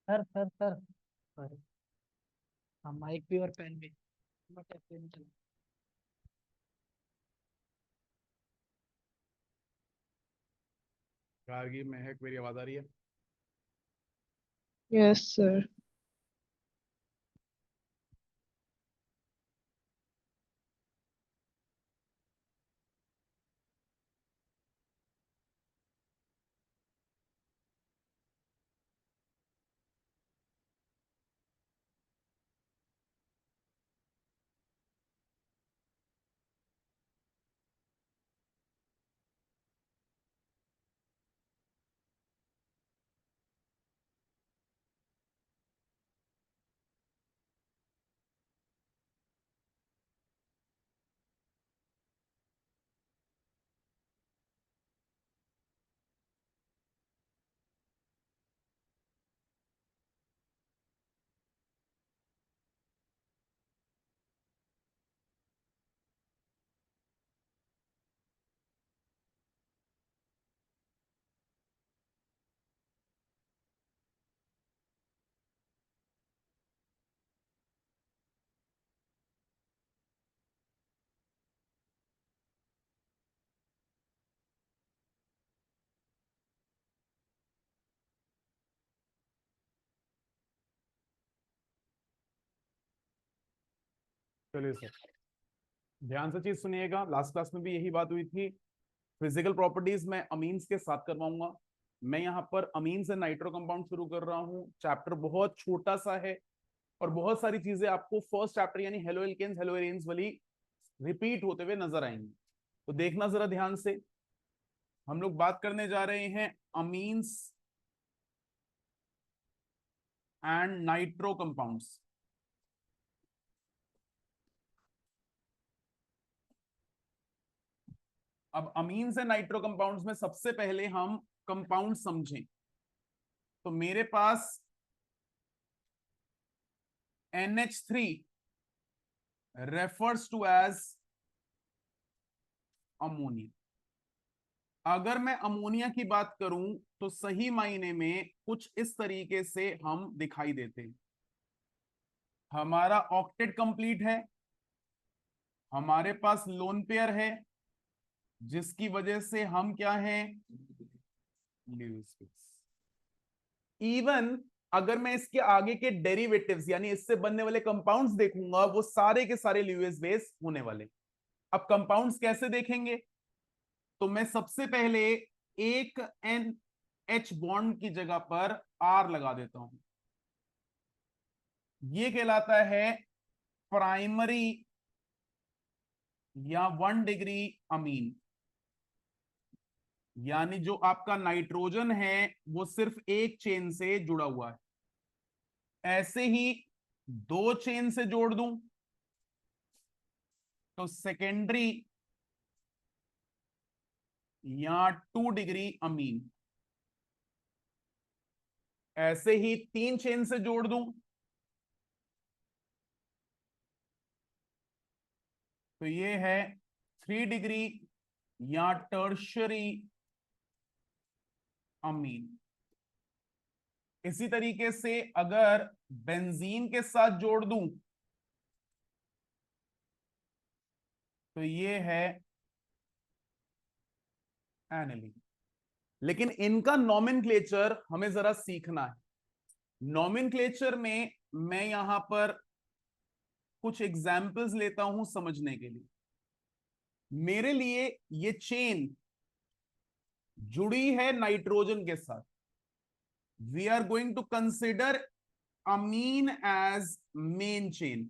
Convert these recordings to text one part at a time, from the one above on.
Sir sorry. हाँ, mic भी और पेन भी। बट ऐसे नहीं चला। गार्गी, महक, मेरी आवाज आ रही है? Yes sir. चलिए सर, ध्यान से चीज सुनिएगा। लास्ट क्लास में भी यही बात हुई थी। फिजिकल प्रॉपर्टीज मैं अमीन्स के साथ करवाऊंगा। मैं यहाँ पर अमीन्स एंड नाइट्रो कंपाउंड शुरू कर रहा हूँ। चैप्टर बहुत छोटा सा है और बहुत सारी चीजें आपको फर्स्ट चैप्टर यानी हेलो एल्केन्स हेलो एरेन्स वाली रिपीट होते हुए नजर आएंगी। तो देखना जरा ध्यान से। हम लोग बात करने जा रहे हैं अमीन्स एंड नाइट्रो कंपाउंड्स। अब अमीन्स एंड नाइट्रो कंपाउंड्स में सबसे पहले हम कंपाउंड समझें। तो मेरे पास NH3 refers to as ammonia. अगर मैं अमोनिया की बात करूं तो सही मायने में कुछ इस तरीके से हम दिखाई देते हैं। हमारा ऑक्टेट कंप्लीट है, हमारे पास लोन पेयर है, जिसकी वजह से हम क्या हैं, इवन अगर मैं इसके आगे के डेरिवेटिव्स यानी इससे बनने वाले कंपाउंड्स देखूंगा वो सारे के सारे ल्यूइस बेस होने वाले। अब कंपाउंड्स कैसे देखेंगे? तो मैं सबसे पहले एक एन एच बॉन्ड की जगह पर आर लगा देता हूं। ये कहलाता है प्राइमरी या 1 डिग्री अमीन। यानी जो आपका नाइट्रोजन है वो सिर्फ एक चेन से जुड़ा हुआ है। ऐसे ही दो चेन से जोड़ दूं तो सेकेंडरी या 2 डिग्री अमीन। ऐसे ही तीन चेन से जोड़ दूं तो ये है 3 डिग्री या टर्शरी अमीन। इसी तरीके से अगर बेंजीन के साथ जोड़ दूं तो ये है एनिलीन। लेकिन इनका नॉमेनक्लेचर हमें जरा सीखना है। नॉमेनक्लेचर में मैं यहां पर कुछ एग्जाम्पल्स लेता हूं समझने के लिए। मेरे लिए ये चेन जुड़ी है नाइट्रोजन के साथ। We are going to consider amine as main chain.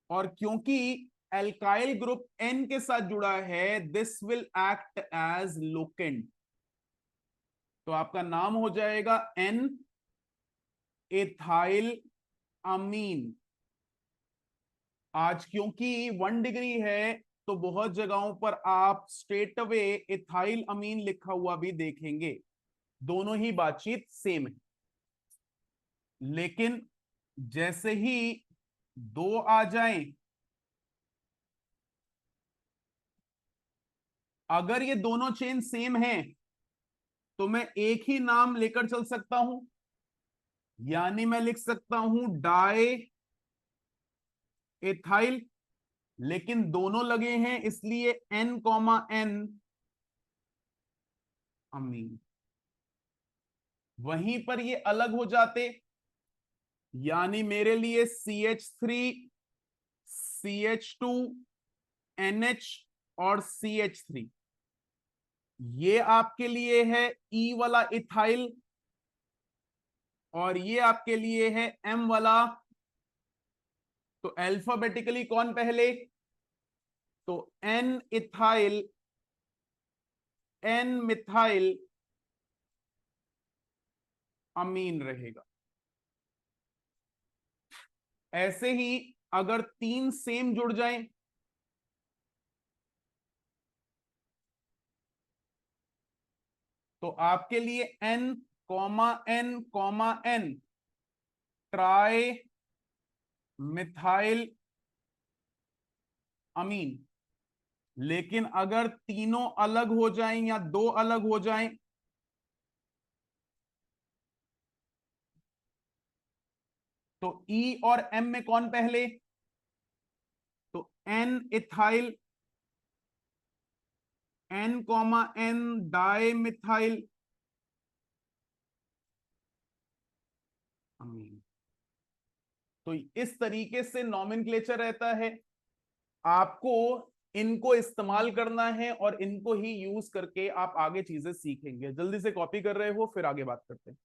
और क्योंकि एल्काइल ग्रुप एन के साथ जुड़ा है this will act as locant. तो आपका नाम हो जाएगा एन एथाइल अमीन। आज क्योंकि 1 डिग्री है तो बहुत जगहों पर आप स्ट्रेट अवे इथाइल अमीन लिखा हुआ भी देखेंगे। दोनों ही बातचीत सेम है। लेकिन जैसे ही दो आ जाएं, अगर ये दोनों चेन सेम हैं तो मैं एक ही नाम लेकर चल सकता हूं, यानी मैं लिख सकता हूं डाई एथाइल, लेकिन दोनों लगे हैं इसलिए N, अमीन। वहीं पर ये अलग हो जाते, यानी मेरे लिए CH3, CH2, NH और CH3, ये आपके लिए है E वाला इथाइल, और ये आपके लिए है M वाला। तो अल्फाबेटिकली कौन पहले? तो N इथाइल, N मिथाइल अमीन रहेगा। ऐसे ही अगर तीन सेम जुड़ जाएं, तो आपके लिए N, ट्राई मिथाइल अमीन। लेकिन अगर तीनों अलग हो जाएं या दो अलग हो जाएं, तो E और M में कौन पहले? तो N ethyl, N, dimethyl amine. तो इस तरीके से नॉमेनक्लेचर रहता है। आपको इनको इस्तेमाल करना है और इनको ही यूज करके आप आगे चीजें सीखेंगे। जल्दी से कॉपी कर रहे हो, फिर आगे बात करते हैं।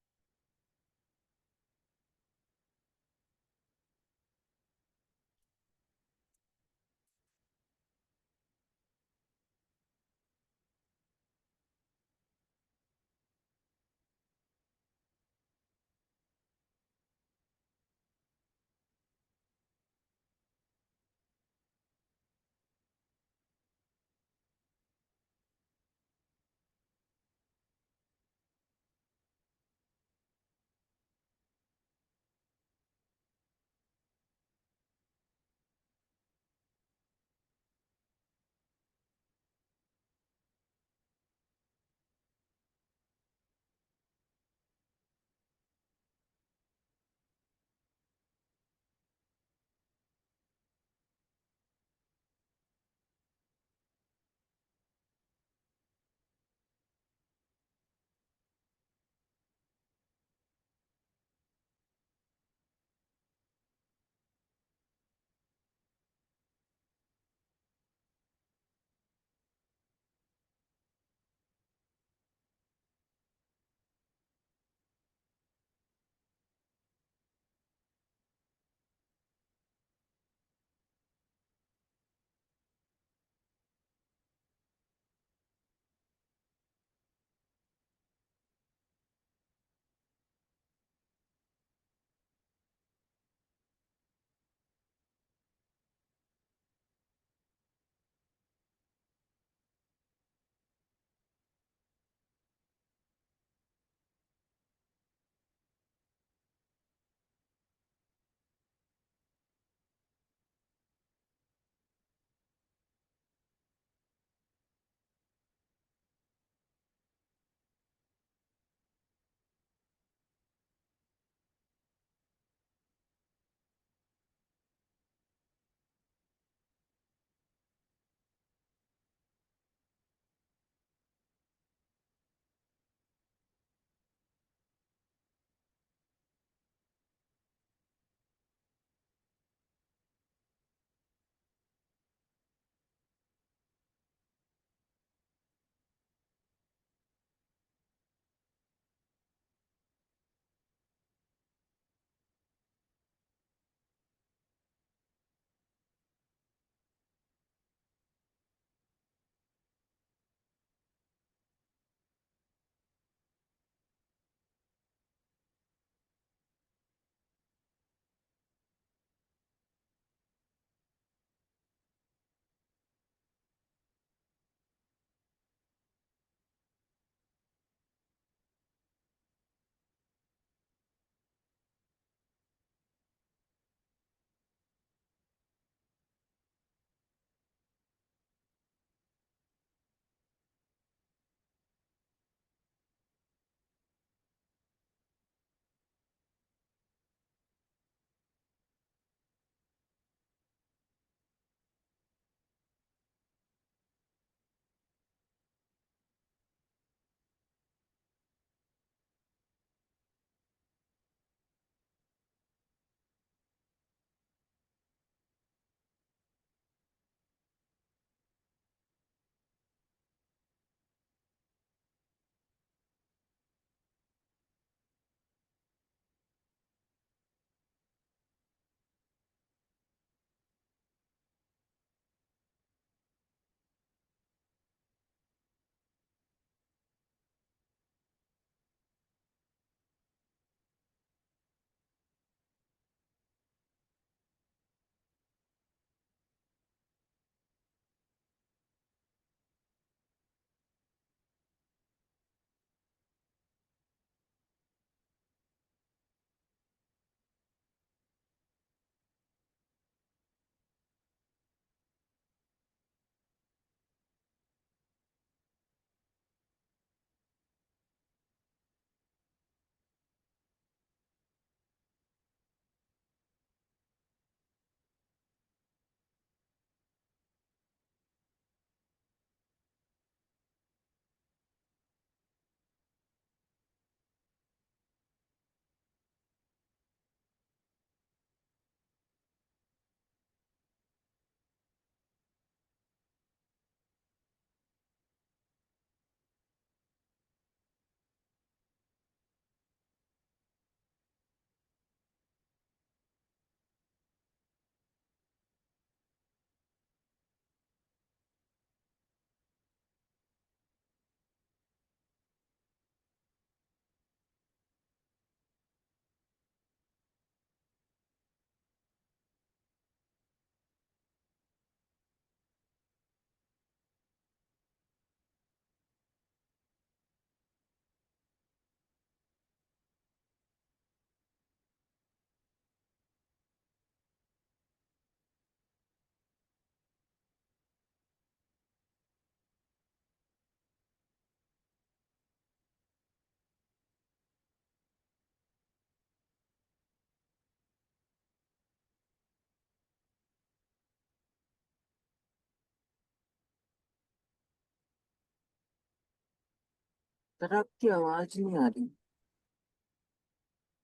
सर आपकी आवाज नहीं आ रही।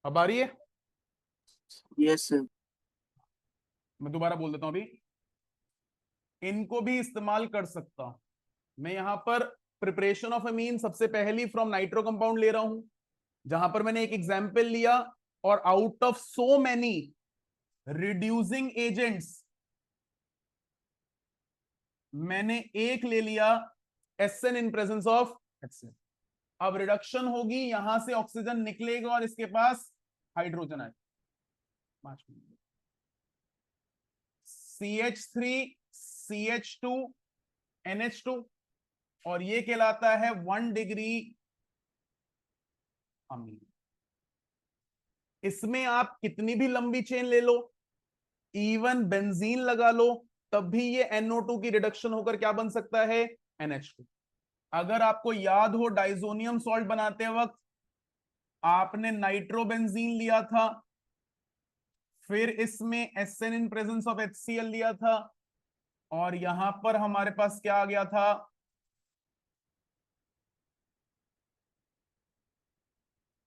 अब आ रही है? Yes sir. मैं दोबारा बोल देता हूं अभी। इनको भी इस्तेमाल कर सकता हूं मैं यहां पर। प्रिपरेशन ऑफ अमीन सबसे पहली फ्रॉम नाइट्रो कंपाउंड ले रहा हूं, जहां पर मैंने एक एग्जाम्पल लिया और out of so many reducing agents मैंने एक ले लिया SN in presence of HCl। अब रिडक्शन होगी, यहां से ऑक्सीजन निकलेगा और इसके पास हाइड्रोजन आएगा। CH3 CH2 NH2 और ये कहलाता है 1 डिग्री अमीन। इसमें आप कितनी भी लंबी चेन ले लो, इवन बेंजीन लगा लो, तब भी ये NO2 की रिडक्शन होकर क्या बन सकता है? NH2। अगर आपको याद हो डाइजोनियम सॉल्ट बनाते वक्त आपने नाइट्रोबेंजीन लिया था, फिर इसमें SN in presence of HCl लिया था, और यहां पर हमारे पास क्या आ गया था?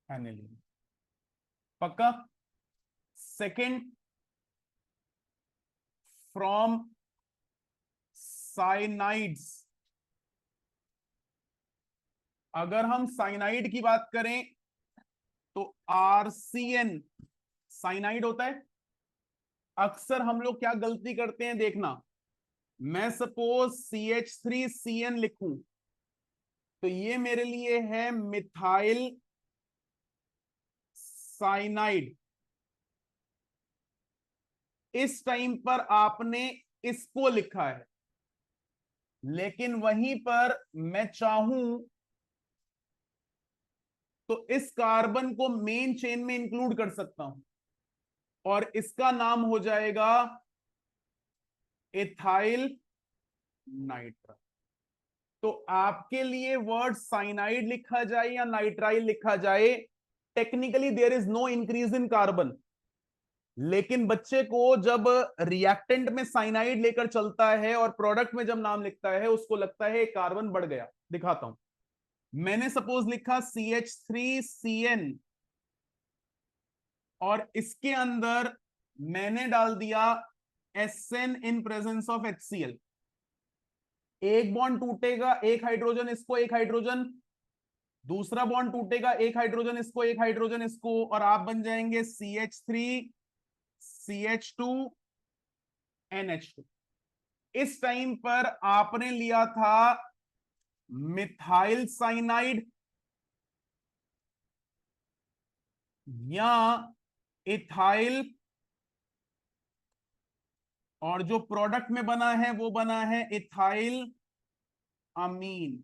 एनिलीन। पक्का? Second, from cyanides. अगर हम साइनाइड की बात करें तो RCN साइनाइड होता है। अक्सर हम लोग क्या गलती करते हैं देखना, मैं सपोज CH3CN लिखूं तो ये मेरे लिए है मिथाइल साइनाइड। इस टाइम पर आपने इसको लिखा है, लेकिन वहीं पर मैं चाहूं तो इस कार्बन को मेन चेन में इंक्लूड कर सकता हूं और इसका नाम हो जाएगा एथाइल नाइट्राइल। तो आपके लिए वर्ड साइनाइड लिखा जाए या नाइट्राइल लिखा जाए, technically there is no increase in carbon, लेकिन बच्चे को जब रिएक्टेंट में साइनाइड लेकर चलता है और प्रोडक्ट में जब नाम लिखता है उसको लगता है कार्बन बढ़ गया। दिखाता हूं, मैंने सपोज लिखा CH3CN और इसके अंदर मैंने डाल दिया SN in presence of HCl। एक बॉन्ड टूटेगा, एक हाइड्रोजन इसको, एक हाइड्रोजन, दूसरा बॉन्ड टूटेगा, एक हाइड्रोजन इसको, एक हाइड्रोजन इसको, और आप बन जाएंगे CH3 CH2 NH2। इस टाइम पर आपने लिया था मिथाइल साइनाइड या इथाइल, और जो प्रोडक्ट में बना है वो बना है इथाइल अमीन।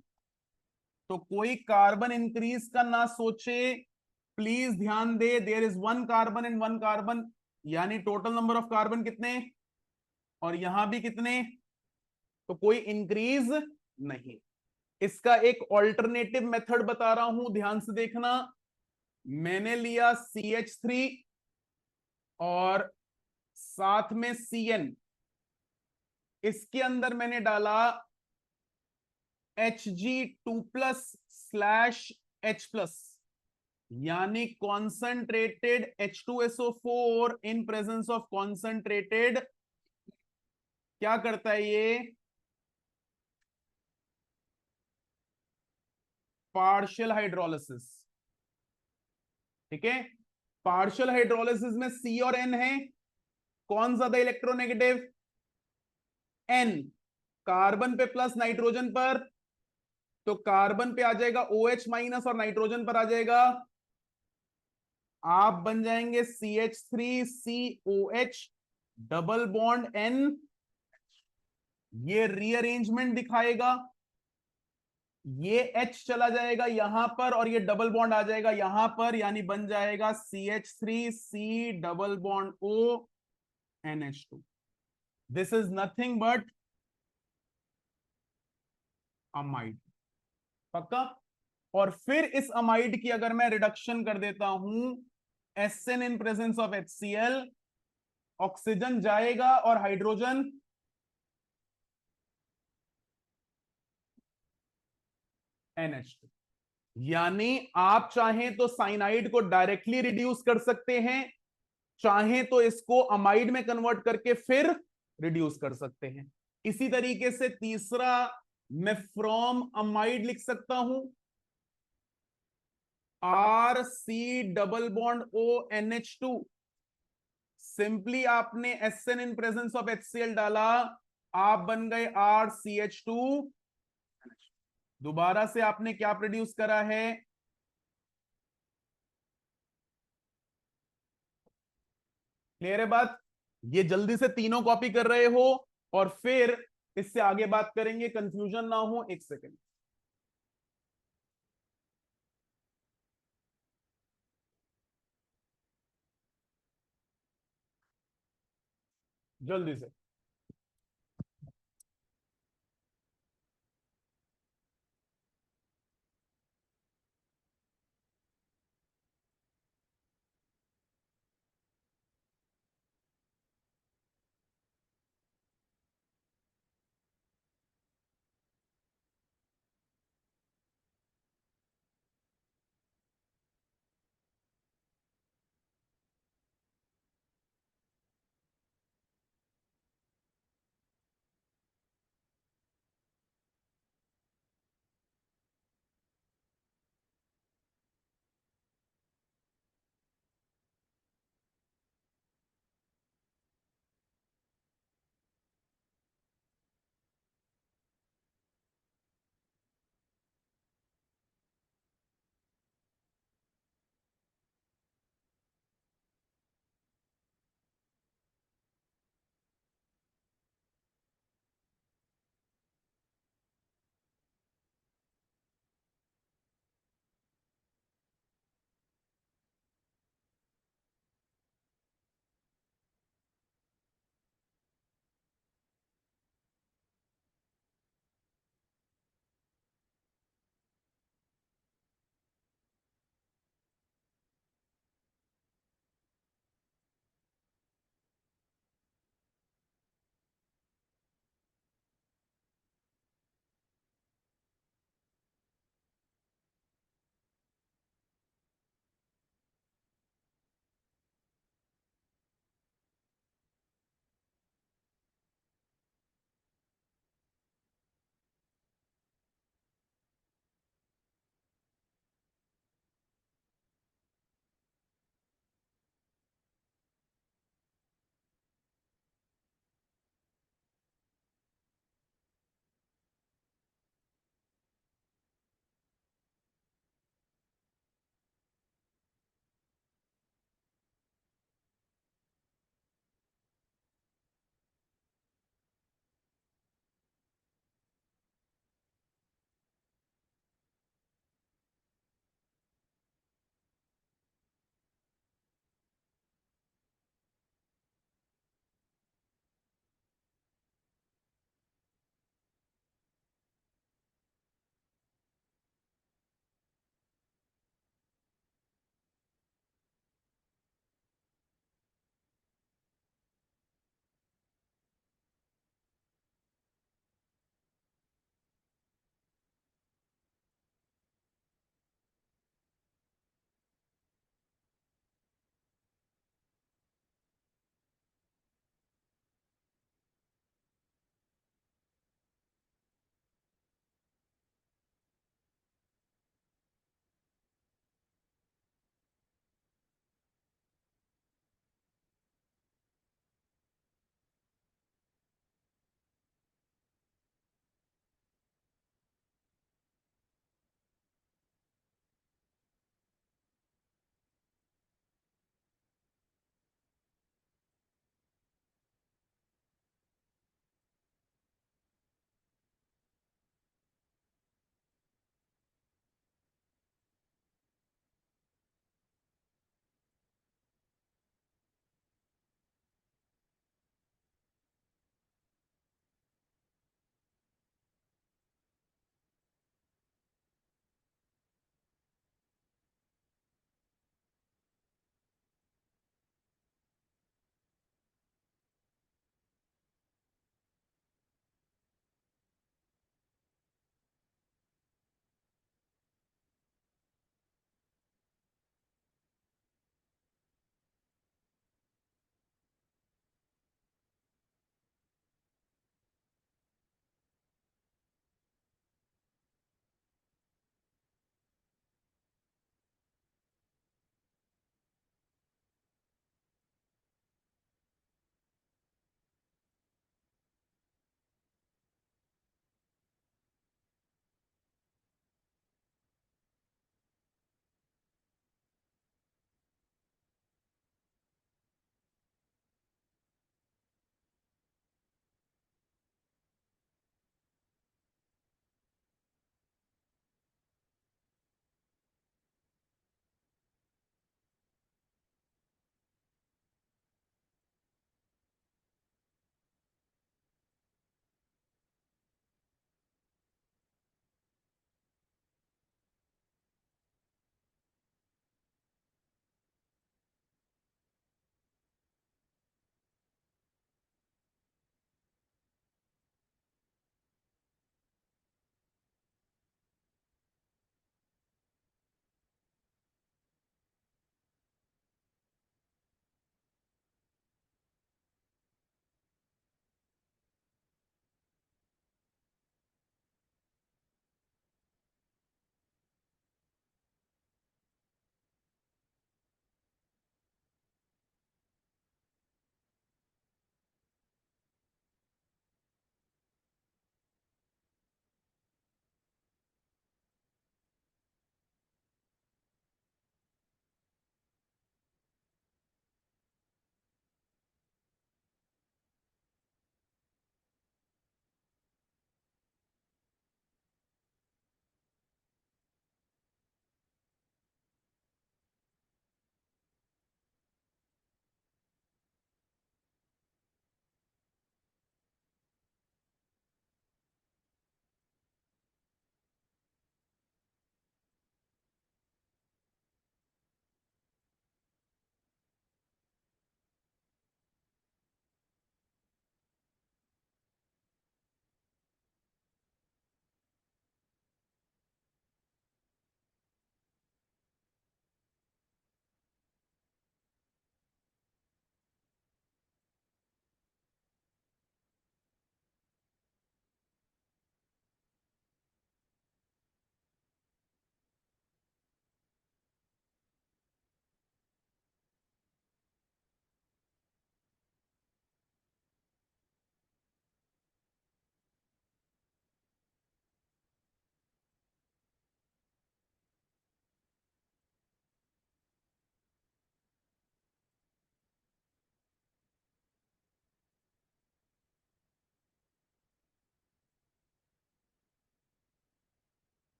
तो कोई कार्बन इंक्रीज का ना सोचे, प्लीज ध्यान दे, there is 1 carbon and 1 carbon, यानी टोटल नंबर ऑफ कार्बन कितने, और यहां भी कितने, तो कोई इंक्रीज नहीं। इसका एक ऑल्टरनेटिव मेथड बता रहा हूं, ध्यान से देखना। मैंने लिया CH3 और साथ में CN, इसके अंदर मैंने डाला Hg2+/H+, यानी concentrated H2SO4 in presence of concentrated, क्या करता है ये? Partial hydrolysis. ठीक है, पार्शियल हाइड्रोलिसिस में C और N है, कौन ज्यादा इलेक्ट्रोनेगेटिव? N। कार्बन पे प्लस, नाइट्रोजन पर, तो कार्बन पे आ जाएगा OH- और नाइट्रोजन पर आ जाएगा, आप बन जाएंगे CH3COH डबल बॉन्ड N। ये रीअरेंजमेंट दिखाएगा, ये H चला जाएगा यहां पर और ये डबल बॉन्ड आ जाएगा यहां पर, यानी बन जाएगा CH3C double bond O NH2। This is nothing but amide. पक्का? और फिर इस अमाइड की अगर मैं रिडक्शन कर देता हूं SN in presence of HCl, oxygen जाएगा और हाइड्रोजन NH2। यानी आप चाहें तो साइनाइड को डायरेक्टली रिड्यूस कर सकते हैं, चाहें तो इसको अमाइड में कन्वर्ट करके फिर रिड्यूस कर सकते हैं। इसी तरीके से तीसरा, मैं फ्रॉम अमाइड लिख सकता हूं, R C double bond O NH2। Simply आपने SN in presence of HCl डाला, आप बन गए RCH2। दोबारा से आपने क्या प्रोड्यूस करा है, क्लियर है बात? ये जल्दी से तीनों कॉपी कर रहे हो और फिर इससे आगे बात करेंगे, कंफ्यूजन ना हो। एक सेकेंड, जल्दी से।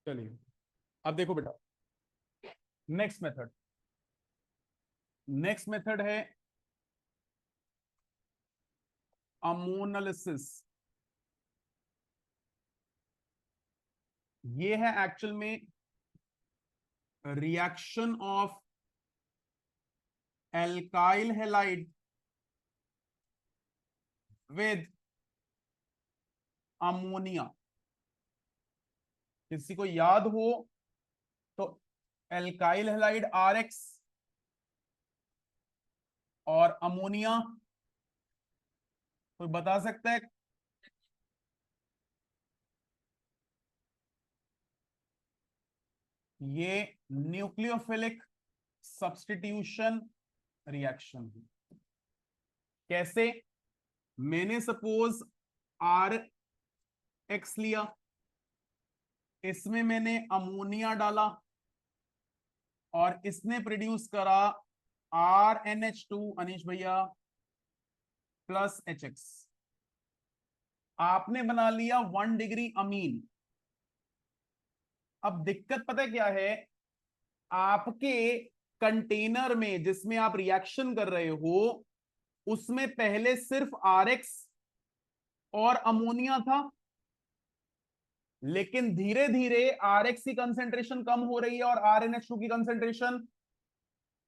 चलिए अब देखो बेटा, नेक्स्ट मेथड है अमोनालिसिस। ये है एक्चुअल में reaction of alkyl halide with ammonia. किसी को याद हो तो एल्काइल हैलाइड RX और अमोनिया, कोई बता सकता है? ये न्यूक्लियोफिलिक सब्स्टिट्यूशन रिएक्शन है। कैसे? मैंने सपोज RX लिया, इसमें मैंने अमोनिया डाला और इसने प्रोड्यूस करा RNH2, अनीश भैया, प्लस HX। आपने बना लिया 1 डिग्री अमीन। अब दिक्कत पता है क्या है? आपके कंटेनर में जिसमें आप रिएक्शन कर रहे हो उसमें पहले सिर्फ RX और अमोनिया था, लेकिन धीरे धीरे RX की कंसेंट्रेशन कम हो रही है और RNH2 की कंसेंट्रेशन,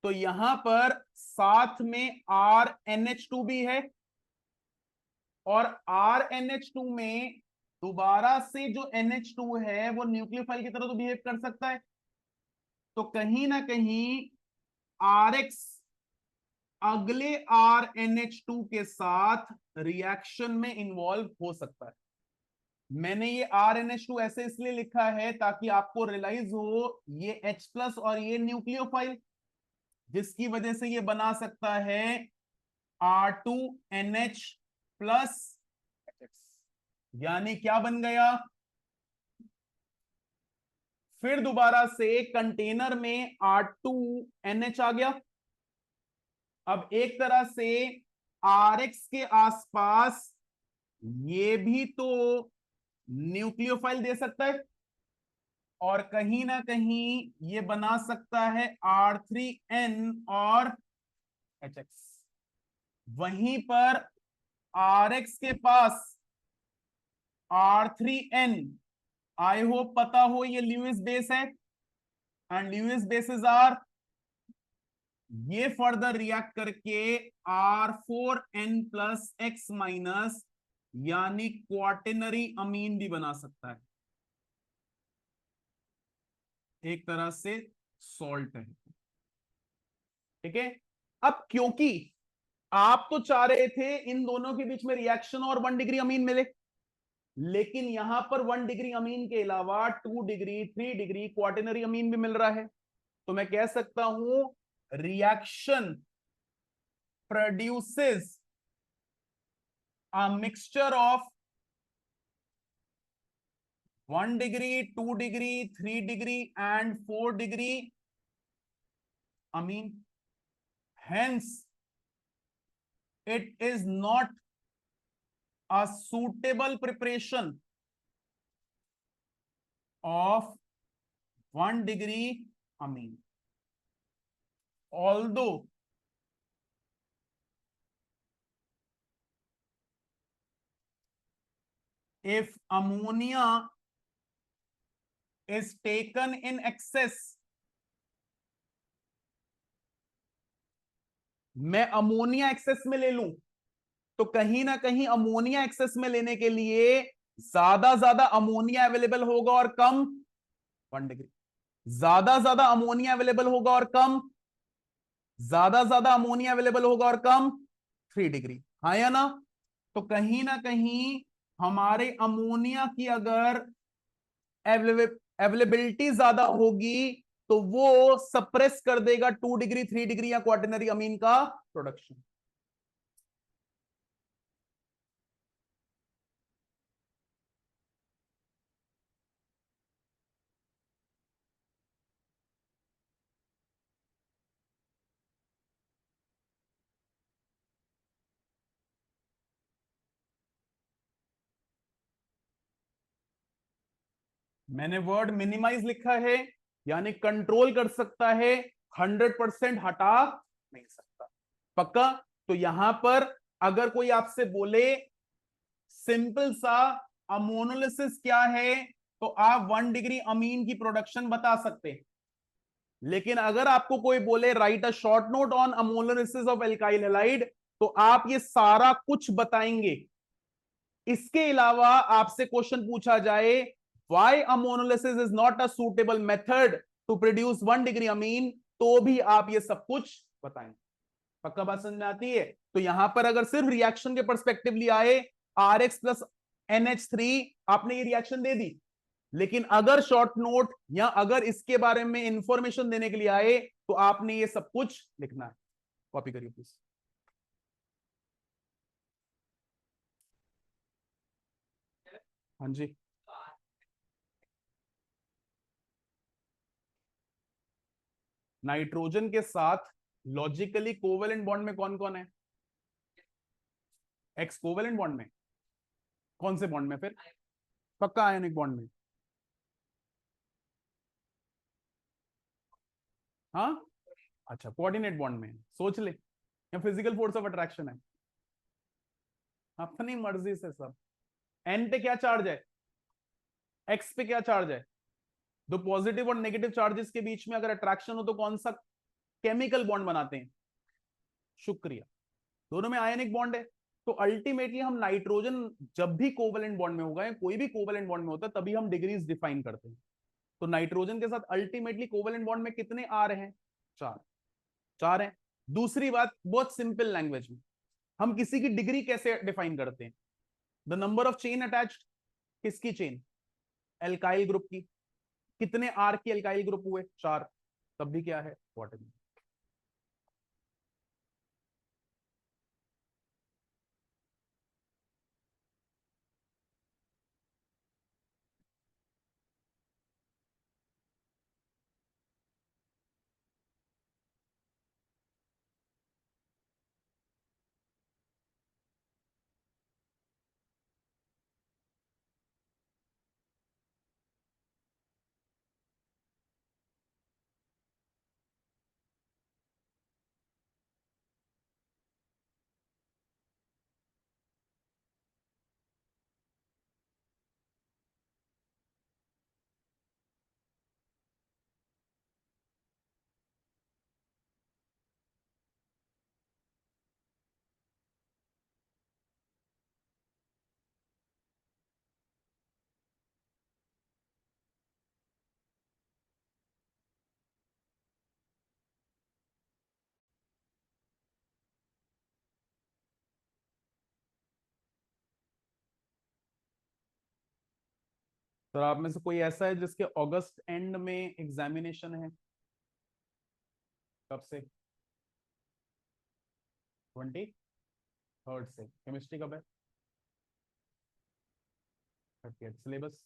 तो यहां पर साथ में RNH2 भी है और RNH2 में दोबारा से जो NH2 है वो न्यूक्लियोफाइल की तरह तो बिहेव कर सकता है, तो कहीं ना कहीं RX अगले RNH2 के साथ रिएक्शन में इन्वॉल्व हो सकता है। मैंने ये RNH2 ऐसे इसलिए लिखा है ताकि आपको रियलाइज हो ये H प्लस और ये न्यूक्लियोफाइल, जिसकी वजह से ये बना सकता है R2NH प्लस, यानी क्या बन गया? फिर दोबारा से कंटेनर में R2NH आ गया। अब एक तरह से RX के आसपास ये भी तो न्यूक्लियोफाइल दे सकता है और कहीं ना कहीं ये बना सकता है R3N और HX। वहीं पर RX के पास R3N, आई होप पता हो ये ल्यूइस बेस है, एंड ल्यूइस बेसेस आर, ये फर्दर रिएक्ट करके R4N प्लस एक्स माइनस यानी क्वार्टेनरी अमीन भी बना सकता है, एक तरह से सॉल्ट है। ठीक है, अब क्योंकि आप तो चाह रहे थे इन दोनों के बीच में रिएक्शन और 1 डिग्री अमीन मिले, लेकिन यहां पर 1 डिग्री अमीन के अलावा 2 डिग्री 3 डिग्री क्वार्टेनरी अमीन भी मिल रहा है, तो मैं कह सकता हूं reaction produces a mixture of 1 degree 2 degree 3 degree and 4 degree amine, hence it is not a suitable preparation of 1 degree amine. Although if ammonia is taken in excess, मैं अमोनिया एक्सेस में ले लूं तो कहीं ना कहीं अमोनिया एक्सेस में लेने के लिए ज्यादा अमोनिया अवेलेबल होगा और कम 1 डिग्री, ज्यादा अमोनिया अवेलेबल होगा और कम, ज्यादा अमोनिया अवेलेबल होगा और कम 3 डिग्री, हाँ या ना? तो कहीं ना कहीं हमारे अमोनिया की अगर अवेलेबिलिटी ज्यादा होगी तो वो सप्रेस कर देगा 2 डिग्री 3 डिग्री या क्वार्टेनरी अमीन का प्रोडक्शन। मैंने वर्ड मिनिमाइज लिखा है, यानी कंट्रोल कर सकता है, 100% हटा नहीं सकता। पक्का? तो यहां पर अगर कोई आपसे बोले सिंपल सा अमोनोलिसिस क्या है, तो आप 1 डिग्री अमीन की प्रोडक्शन बता सकते हैं। लेकिन अगर आपको कोई बोले right a short note on ammonolysis of alkyl halide, तो आप ये सारा कुछ बताएंगे। इसके अलावा आपसे क्वेश्चन पूछा जाए why ammonolysis is not a suitable method to produce 1 degree amine, तो भी आप ये सब कुछ बताएंगे। पक्का बात समझ में आती है? तो यहां पर अगर सिर्फ रिएक्शन के परस्पेक्टिव लिया आए, RX प्लस NH3, आपने ये रिएक्शन दे दी। लेकिन अगर शॉर्ट नोट या अगर इसके बारे में इंफॉर्मेशन देने के लिए आए, तो आपने ये सब कुछ लिखना है। कॉपी करिए प्लीज। हाँ जी। नाइट्रोजन के साथ लॉजिकली कोवेलेंट बॉन्ड में कौन कौन है? एक्स कोवेलेंट बॉन्ड में? कौन से बॉन्ड में फिर? पक्का आयनिक बॉन्ड में? हाँ, अच्छा, कोऑर्डिनेट बॉन्ड में। सोच ले, या फिजिकल फोर्स ऑफ अट्रैक्शन है? अपनी मर्जी से सब। एन पे क्या चार्ज है? एक्स पे क्या चार्ज है? दो पॉजिटिव और नेगेटिव चार्जेस के बीच में अगर अट्रैक्शन हो तो कौन सा केमिकल बॉन्ड बनाते हैं? शुक्रिया। दोनों में आयनिक बॉन्ड है। तो अल्टीमेटली हम नाइट्रोजन जब भी कोवेलेंट बॉन्ड में होगा, कोई भी कोवेलेंट बॉन्ड में होता है, तभी हम डिग्रीज डिफाइन करते हैं। तो नाइट्रोजन के साथ अल्टीमेटली कोवेलेंट बॉन्ड में कितने आ रहे हैं? 4। 4 है। दूसरी बात, बहुत सिंपल लैंग्वेज में हम किसी की डिग्री कैसे डिफाइन करते हैं? The number of chain attached. किसकी चेन? एल्काइल ग्रुप की। कितने आर की एल्काइल ग्रुप हुए? 4। तब भी क्या है? वाटर। तो आप में से कोई ऐसा है जिसके अगस्त एंड में एग्जामिनेशन है? कब से? 23rd से। केमिस्ट्री कब है? 30th। सिलेबस?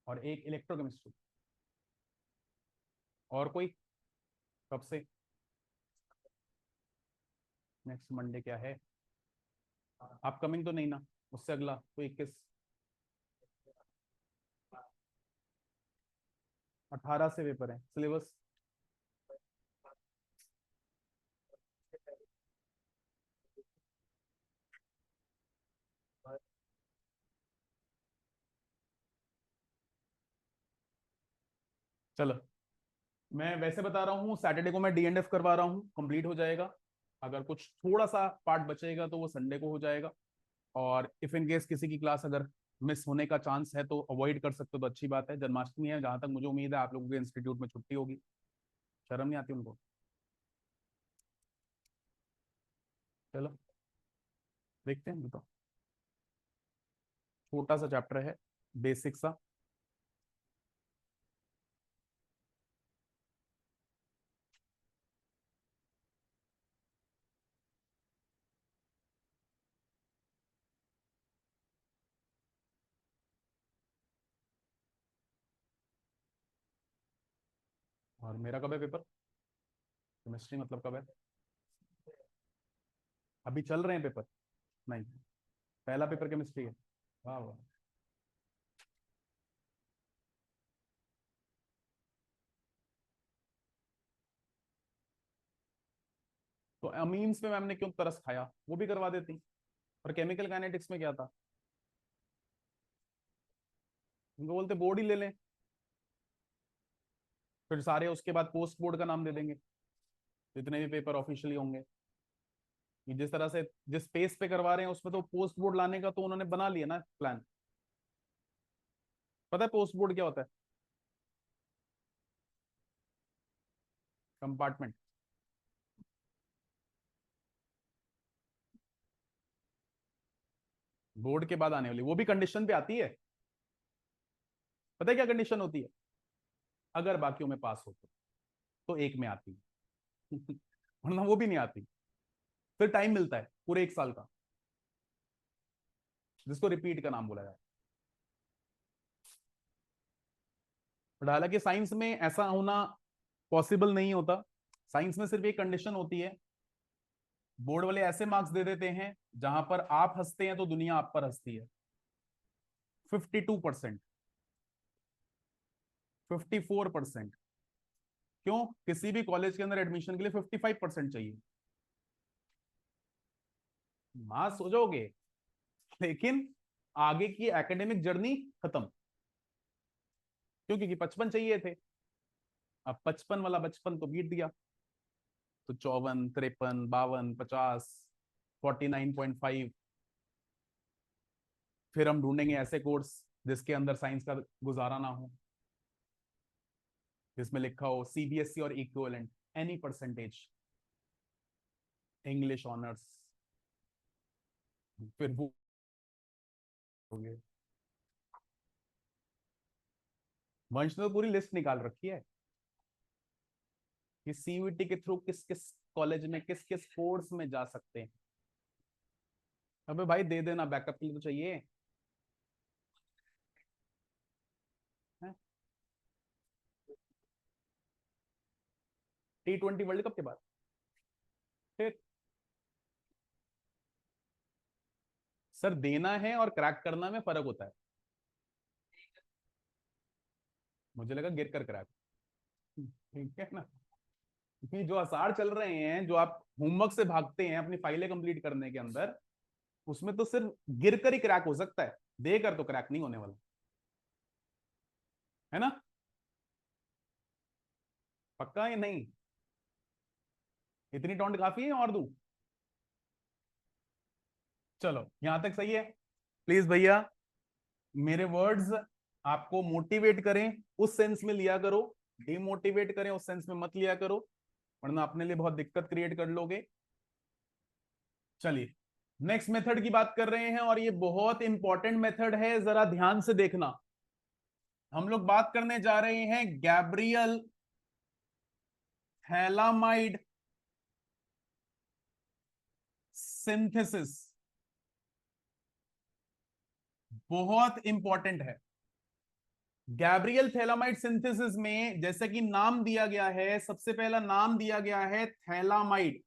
और एक इलेक्ट्रोकेमिस्ट्री। और कोई? कब से? नेक्स्ट मंडे क्या है? अपकमिंग तो नहीं ना? उससे अगला तो 21। 18 से पेपर है। सिलेबस? चलो, मैं वैसे बता रहा हूँ, सैटरडे को मैं DNF करवा रहा हूँ, कंप्लीट हो जाएगा। अगर कुछ थोड़ा सा पार्ट बचेगा तो वो संडे को हो जाएगा। और इफ इन केस किसी की क्लास अगर मिस होने का चांस है तो अवॉइड कर सकते हो तो अच्छी बात है। जन्माष्टमी है, जहां तक मुझे उम्मीद है आप लोगों के इंस्टीट्यूट में छुट्टी होगी। शर्म नहीं आती उनको? चलो देखते हैं। बताओ, छोटा सा चैप्टर है, बेसिक सा। और मेरा कब है पेपर? केमिस्ट्री मतलब कब है? अभी चल रहे हैं पेपर? नहीं। पहला पेपर केमिस्ट्री है, वाह वाह। तो अमीन्स में मैम ने क्यों तरस खाया, वो भी करवा देती। और केमिकल काइनेटिक्स में क्या था, उनको बोलते बोर्ड ही ले लें, फिर सारे उसके बाद पोस्ट बोर्ड का नाम दे देंगे, जितने भी पेपर ऑफिशियली होंगे। कि जिस तरह से जिस स्पेस पे करवा रहे हैं उसमें तो पोस्ट बोर्ड लाने का तो उन्होंने बना लिया ना प्लान। पता है पोस्ट बोर्ड क्या होता है? कंपार्टमेंट। बोर्ड के बाद आने वाली वो भी कंडीशन पे आती है। पता है क्या कंडीशन होती है? अगर बाकियों में पास हो तो एक में आती है वरना वो भी नहीं आती। फिर टाइम मिलता है पूरे 1 साल का, जिसको रिपीट का नाम बोला जाए। बट हालांकि साइंस में ऐसा होना पॉसिबल नहीं होता। साइंस में सिर्फ एक कंडीशन होती है, बोर्ड वाले ऐसे मार्क्स दे देते हैं जहां पर आप हंसते हैं तो दुनिया आप पर हंसती है। 52%, 54%। क्यों? किसी भी कॉलेज के अंदर एडमिशन के लिए 55% चाहिए। मास हो जाओगे लेकिन आगे की एकेडमिक जर्नी खत्म। क्यों? क्योंकि 55 चाहिए थे, अब 55 वाला बचपन तो बीत दिया। तो 54, 53, 52, 50, 49.5। फिर हम ढूंढेंगे ऐसे कोर्स जिसके अंदर साइंस का गुजारा ना हो, जिसमें लिखा हो सीबीएसई और equivalent any percentage, English honours. फिर वो हो गए। वंश ने तो पूरी लिस्ट निकाल रखी है कि सीयूईटी के थ्रू किस किस कॉलेज में किस किस कोर्स में जा सकते हैं। अबे भाई दे देना, बैकअप के लिए तो चाहिए। T20 वर्ल्ड कप के बाद फिर सर देना है और क्रैक करना में फर्क होता है। मुझे लगा गिर कर क्रैक। ठीक है ना? क्योंकि जो आसार चल रहे हैं, जो आप होमवर्क से भागते हैं अपनी फाइलें कंप्लीट करने के अंदर, उसमें तो सिर्फ गिर कर ही क्रैक हो सकता है, देकर तो क्रैक नहीं होने वाला, है ना? पक्का या नहीं? इतनी टोंट काफी है और दूं? चलो यहां तक सही है। प्लीज भैया मेरे वर्ड्स आपको मोटिवेट करें उस सेंस में लिया करो, डिमोटिवेट करें उस सेंस में मत लिया करो, वरना अपने लिए बहुत दिक्कत क्रिएट कर लोगे। चलिए नेक्स्ट मेथड की बात कर रहे हैं और ये बहुत इंपॉर्टेंट मेथड है, जरा ध्यान से देखना। हम लोग बात करने जा रहे हैं गैब्रियल थैलामाइड सिंथेसिस। बहुत इंपॉर्टेंट है। गैब्रियल थैलामाइड सिंथेसिस में जैसे कि नाम दिया गया है, सबसे पहला नाम दिया गया है थैलामाइड।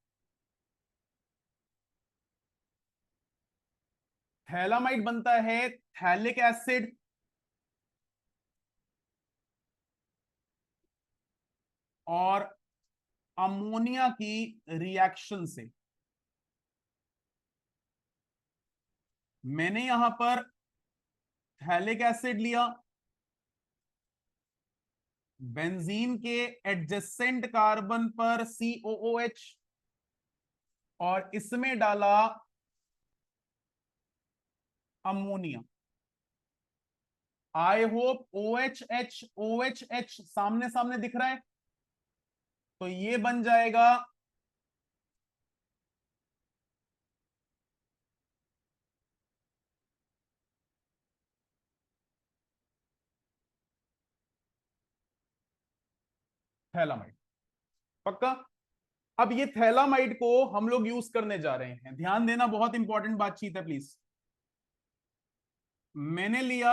थैलामाइड बनता है थैलिक एसिड और अमोनिया की रिएक्शन से। मैंने यहां पर थैलिक एसिड लिया, बेंजीन के एडजेसेंट कार्बन पर COOH और इसमें डाला अमोनिया। आई होप OH सामने सामने दिख रहा है। तो ये बन जाएगा थैलामाइड। पक्का? अब ये थैलामाइड को हम लोग यूज करने जा रहे हैं, ध्यान देना, बहुत इंपॉर्टेंट बातचीत है प्लीज। मैंने लिया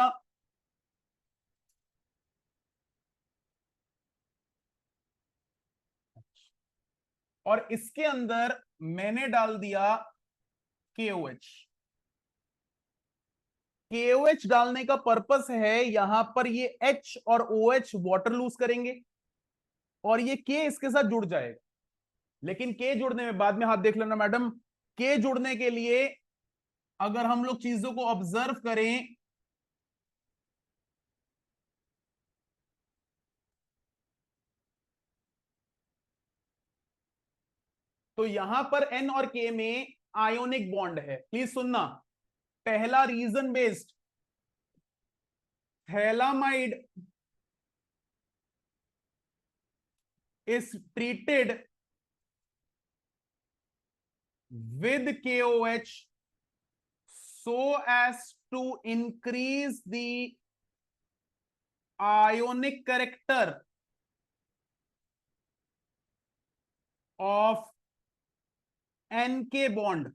और इसके अंदर मैंने डाल दिया KOH। KOH डालने का पर्पस है यहां पर ये H और OH वाटर लूज करेंगे और ये K इसके साथ जुड़ जाएगा। लेकिन K जुड़ने में, बाद में हाथ देख लेना मैडम, K जुड़ने के लिए अगर हम लोग चीजों को ऑब्जर्व करें तो यहां पर N और K में आयोनिक बॉन्ड है। प्लीज सुनना, पहला reason based phthalimide is treated with KOH so as to increase the ionic character of NK bond.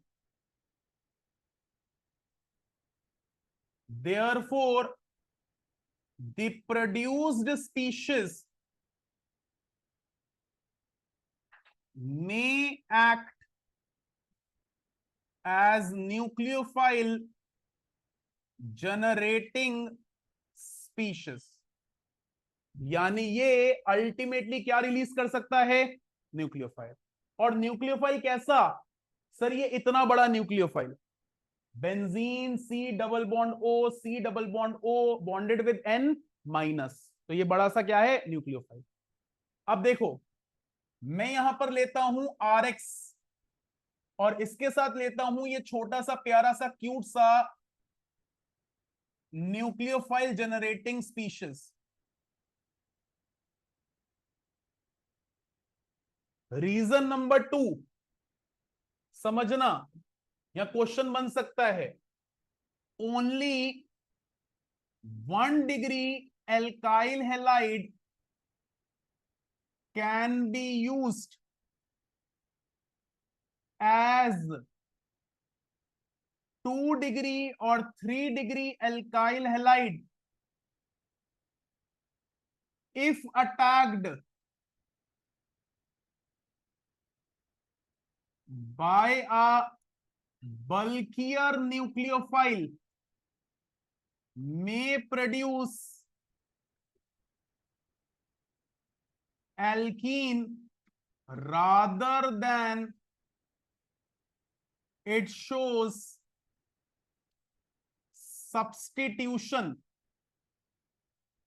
Therefore, the produced species may act as nucleophile generating species. यानी ये ultimately क्या release कर सकता है? Nucleophile. और nucleophile कैसा sir? ये इतना बड़ा nucleophile, benzene C double bond O, C double bond O bonded with N minus, तो ये बड़ा सा क्या है? न्यूक्लियोफाइल। अब देखो, मैं यहां पर लेता हूं RX और इसके साथ लेता हूं ये छोटा सा प्यारा सा क्यूट सा nucleophile generating species. Reason number 2 समझना, या क्वेश्चन बन सकता है, only 1 degree alkyl halide can be used as 2 degree और 3 degree alkyl halide if attacked by a bulkier nucleophile may produce alkene rather than it shows substitution.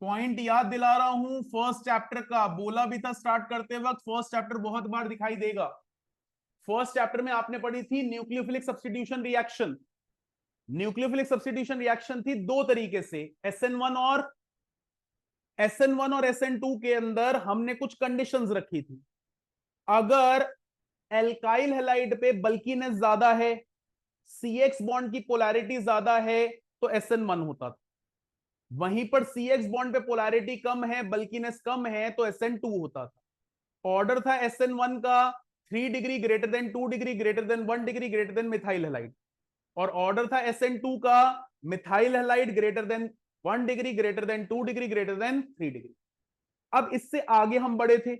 Point याद दिला रहा हूं फर्स्ट चैप्टर का, बोला भी था स्टार्ट करते वक्त, फर्स्ट चैप्टर बहुत बार दिखाई देगा। फर्स्ट चैप्टर में आपने पढ़ी थी nucleophilic substitution reaction. Nucleophilic substitution reaction थी दो तरीके से, SN1 और SN2 के अंदर हमने कुछ कंडीशंस रखी थी। अगर एल्काइल हैलाइड पे बल्कीनेस ज्यादा है, CX बॉन्ड की पोलैरिटी ज्यादा है, तो SN1 होता था। वहीं पर CX बॉन्ड पे पोलैरिटी कम है, बल्कीनेस कम है, तो SN2 होता था। ऑर्डर था SN1 का 3 degree greater than 2 degree greater than 1 degree greater than methyl halide, और ऑर्डर था SN2 का methyl halide greater than 1 degree greater than 2 degree greater than 3 degree. अब इससे आगे हम बढ़े थे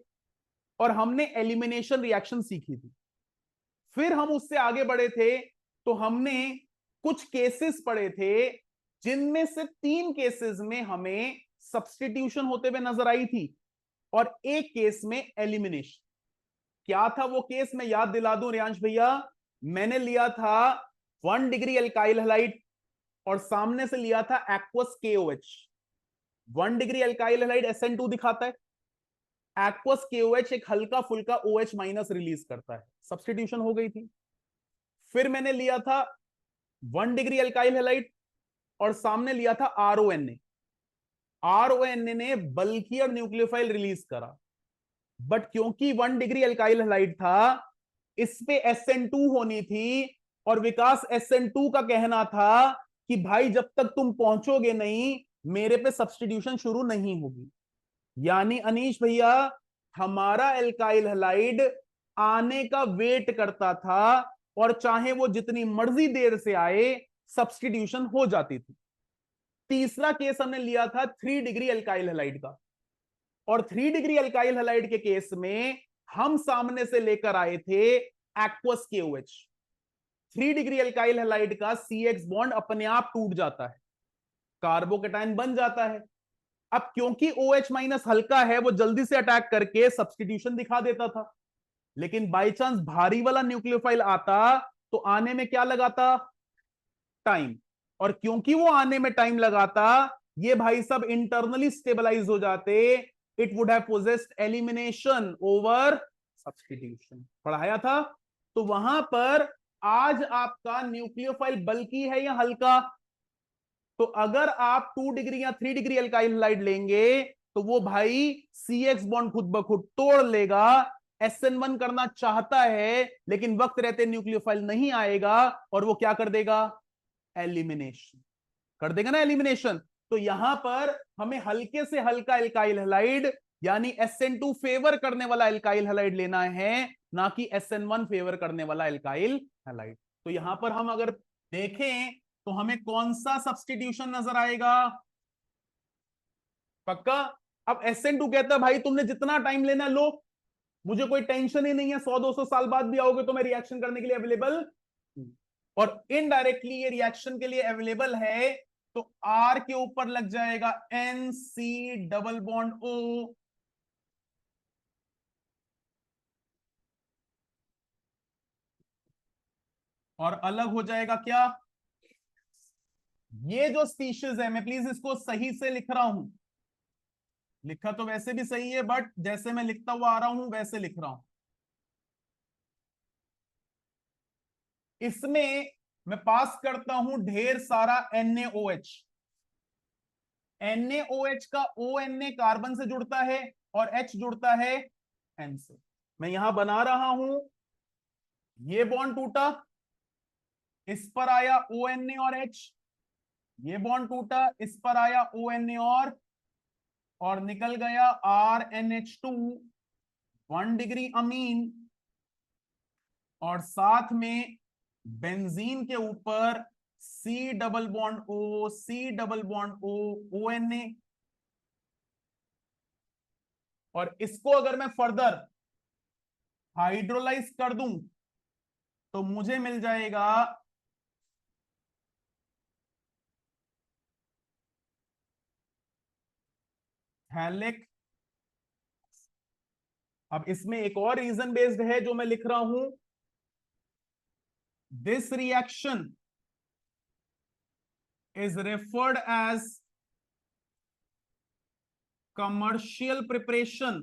और हमने एलिमिनेशन रिएक्शन सीखी थी। फिर हम उससे आगे बढ़े थे तो हमने कुछ केसेस पढ़े थे जिनमें से 3 केसेस में हमें सब्स्टिट्यूशन होते हुए नजर आई थी और एक केस में एलिमिनेशन। क्या था वो केस? मैं याद दिला दूं रियांश भैया, मैंने लिया था 1 डिग्री एल्काइल हैलाइड और सामने से लिया था aqueous KOH। 1 degree alkyl halide SN2 दिखाता है, एक्वस KOH एक हल्का फुल्का OH माइनस रिलीज करता है, सब्स्टिट्यूशन हो गई थी। फिर मैंने लिया था 1 डिग्री एल्काइल हैलाइड और सामने लिया था RONA। RONA ने बल्कियर न्यूक्लियोफाइल रिलीज करा, बट क्योंकि 1 डिग्री एल्काइल हैलाइड था, इस पे SN2 होनी थी और विकास SN2 का कहना था कि भाई जब तक तुम पहुंचोगे नहीं मेरे पे सब्स्टिट्यूशन शुरू नहीं होगी। यानी अनीश भैया हमारा एल्काइल हैलाइड आने का वेट करता था और चाहे वो जितनी मर्जी देर से आए सब्स्टिट्यूशन हो जाती थी। तीसरा केस हमने लिया था 3 डिग्री एल्काइल हैलाइड का, और 3 डिग्री एल्काइल हैलाइड के केस में हम सामने से लेकर आए थे aqueous KOH। 3 degree alkyl halide का CX बॉन्ड अपने आप टूट जाता है, कार्बोकेटाइन बन जाता है। अब क्योंकि OH माइनस हल्का है, वो जल्दी से अटैक करके सब्स्टिट्यूशन दिखा देता था, लेकिन बाई चांस भारी वाला न्यूक्लियोफाइल आता तो आने में क्या लगाता? टाइम। और क्योंकि वो आने में टाइम लगाता, ये भाई सब इंटरनली स्टेबलाइज हो जाते, it would have possessed elimination over substitution. पढ़ाया था। तो वहां पर आज आपका न्यूक्लियोफाइल बल्की है या हल्का? तो अगर आप 2 डिग्री या 3 डिग्री एल्काइल हैलाइड लेंगे तो वो भाई CX बॉन्ड खुद ब खुद तोड़ लेगा। SN1 करना चाहता है लेकिन वक्त रहते न्यूक्लियोफाइल नहीं आएगा, और वो क्या कर देगा? एलिमिनेशन कर देगा ना, एलिमिनेशन। तो यहां पर हमें हल्के से हल्का एल्काइल हैलाइड यानी SN2 फेवर करने वाला एल्काइल हैलाइड लेना है, ना कि SN1 फेवर करने वाला एल्काइल हैलाइड। तो यहां पर हम अगर देखें तो हमें कौन सा सब्स्टिट्यूशन नजर आएगा? पक्का? अब SN2 कहता है भाई तुमने जितना टाइम लेना लो, मुझे कोई टेंशन ही नहीं है, 100-200 साल बाद भी आओगे तो मैं रिएक्शन करने के लिए अवेलेबल, और इनडायरेक्टली ये रिएक्शन के लिए अवेलेबल है। तो R के ऊपर लग जाएगा NC डबल बॉन्ड O, और अलग हो जाएगा क्या? ये जो स्पीशीज है, मैं प्लीज इसको सही से लिख रहा हूं, लिखा तो वैसे भी सही है बट जैसे मैं लिखता हुआ आ रहा हूं वैसे लिख रहा हूं। इसमें मैं पास करता हूं ढेर सारा NaOH। NaOH का ONA कार्बन से जुड़ता है और H जुड़ता है N से। मैं यहां बना रहा हूं, ये बॉन्ड टूटा, इस पर आया ONA और H, ये बॉन्ड टूटा, इस पर आया ONA और निकल गया RNH2, 1 डिग्री अमीन, और साथ में बेंजीन के ऊपर C double bond O, C double bond O, ONA। और इसको अगर मैं फर्दर हाइड्रोलाइज कर दूं तो मुझे मिल जाएगा हैलिक। अब इसमें एक और रीजन बेस्ड है जो मैं लिख रहा हूं, this reaction is referred as commercial preparation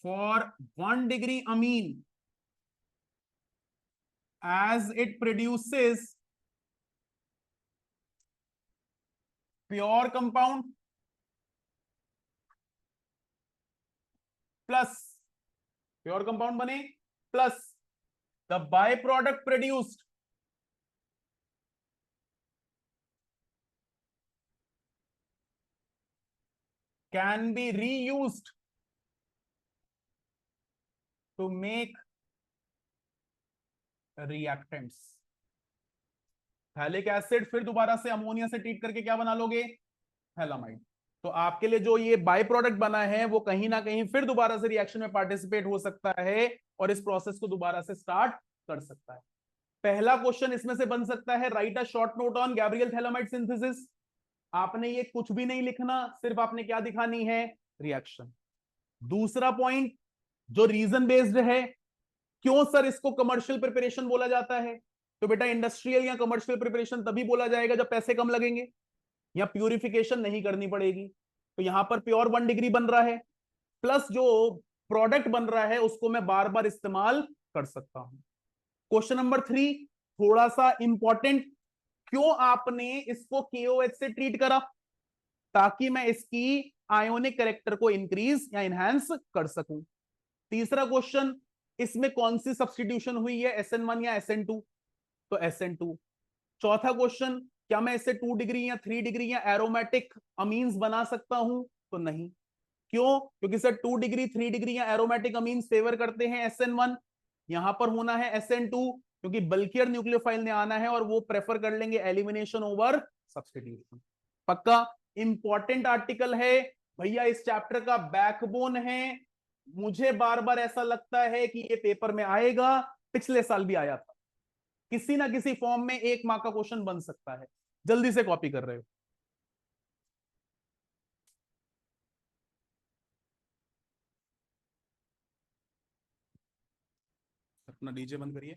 for 1 degree amine as it produces pure compound plus pure compound बने plus the byproduct produced can be reused to make reactants। हैलिक एसिड फिर दोबारा से अमोनिया से ट्रीट करके क्या बना लोगे? हैलामाइड। तो आपके लिए जो ये बाय प्रोडक्ट बना है वो कहीं ना कहीं फिर दोबारा से रिएक्शन में पार्टिसिपेट हो सकता है और इस प्रोसेस को दोबारा से स्टार्ट कर सकता है। पहला क्वेश्चन इसमें से बन सकता है, right a short note on Gabriel phthalimide synthesis. आपने ये कुछ भी नहीं लिखना, सिर्फ आपने क्या दिखानी है? रिएक्शन। दूसरा पॉइंट जो रीजन बेस्ड है, क्यों सर इसको कमर्शियल प्रिपरेशन बोला जाता है? तो बेटा इंडस्ट्रियल या कमर्शियल प्रिपरेशन तभी बोला जाएगा जब पैसे कम लगेंगे या प्यूरिफिकेशन नहीं करनी पड़ेगी। तो यहां पर प्योर 1 डिग्री बन रहा है, प्लस जो प्रोडक्ट बन रहा है उसको मैं बार बार इस्तेमाल कर सकता हूं। क्वेश्चन नंबर 3 थोड़ा सा इंपॉर्टेंट, क्यों आपने इसको KOH से ट्रीट करा? ताकि मैं इसकी आयोनिक कैरेक्टर को इंक्रीज या इनहैंस कर सकूं। तीसरा क्वेश्चन, इसमें कौन सी सब्स्टिट्यूशन हुई है, SN1 या SN2? तो SN2। चौथा क्वेश्चन, क्या मैं इसे 2 डिग्री या 3 डिग्री या एरोमेटिक अमीन्स बना सकता हूं? तो नहीं। क्यों? क्योंकि सर 2 डिग्री 3 डिग्री या एरोमेटिक अमीन्स फेवर करते हैं SN1, यहां पर होना है SN2 क्योंकि बल्कियर न्यूक्लियोफाइल ने आना है और वो प्रेफर कर लेंगे एलिमिनेशन ओवर सब्स्टिट्यूशन। पक्का इंपॉर्टेंट आर्टिकल है भैया, इस चैप्टर का बैकबोन है। मुझे बार बार ऐसा लगता है कि ये पेपर में आएगा, पिछले साल भी आया था, किसी ना किसी फॉर्म में 1 मार्क का क्वेश्चन बन सकता है। जल्दी से कॉपी कर रहे हो। अपना डीजे बंद करिए।